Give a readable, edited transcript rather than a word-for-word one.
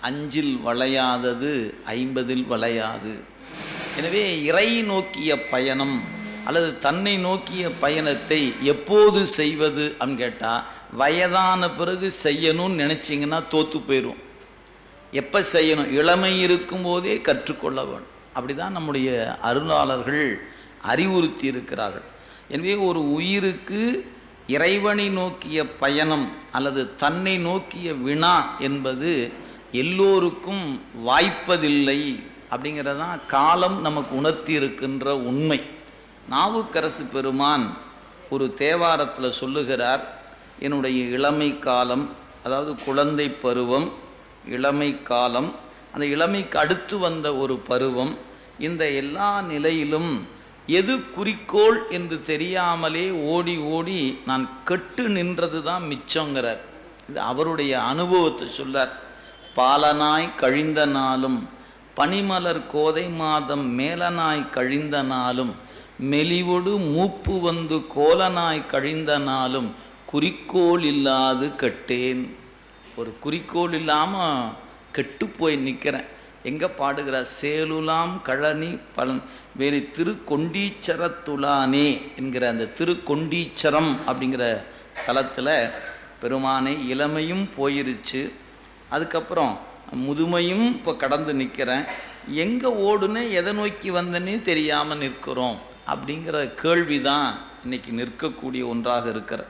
அஞ்சில் வளையாதது 50 வளையாது. எனவே இறை நோக்கிய பயணம் அல்லது தன்னை நோக்கிய பயணத்தை எப்போது செய்வது அப்படின்னு கேட்டால், வயதான பிறகு செய்யணும்னு நினச்சிங்கன்னா தோற்று போயிடும். எப்போ செய்யணும்? இளமை இருக்கும்போதே கற்றுக்கொள்ள வேணும். அப்படி தான் நம்முடைய அருளாளர்கள் அறிவுறுத்தி இருக்கிறார்கள். எனவே ஒரு உயிருக்கு இறைவனை நோக்கிய பயணம் அல்லது தன்னை நோக்கிய வினா என்பது எல்லோருக்கும் வாய்ப்பதில்லை. அப்படிங்கிறதான் காலம் நமக்கு உணர்த்தி இருக்கின்ற உண்மை. நாவுக்கரசு பெருமான் ஒரு தேவாரத்தில் சொல்லுகிறார், என்னுடைய இளமை காலம், அதாவது குழந்தை பருவம், இளமை காலம், அந்த இளமைக்கு அடுத்து வந்த ஒரு பருவம், இந்த எல்லா நிலையிலும் எது குறிக்கோள் என்று தெரியாமலே ஓடி ஓடி நான் கெட்டு நின்றது தான் மிச்சங்கிறார். இது அவருடைய அனுபவத்தை சொல்லார். பாலனாய் கழிந்த நாளும் பனிமலர் கோதை மாதம் மேலனாய் கழிந்த நாளும் மெலிவொடு மூப்பு வந்து கோலனாய் கழிந்த நாளும் குறிக்கோள் இல்லாது கெட்டேன். ஒரு குறிக்கோள் இல்லாமல் கெட்டு போய் நிற்கிறேன். எங்கே பாடுகிறார்? சேலுலாம் கழனி பலன் வேலி திருக்கொண்டீச்சரத்துலானே என்கிற அந்த திருக்கொண்டீச்சரம் அப்படிங்கிற தலத்தில் பெருமானை இளமையும் போயிருச்சு, அதுக்கப்புறம் முதுமையும் இப்போ கடந்து நிற்கிறேன், எங்கே ஓடுனே எதை நோக்கி வந்தனே தெரியாமல் நிற்கிறோம் அப்படிங்கிற கேள்வி தான் இன்றைக்கி நிற்கக்கூடிய ஒன்றாக இருக்கிற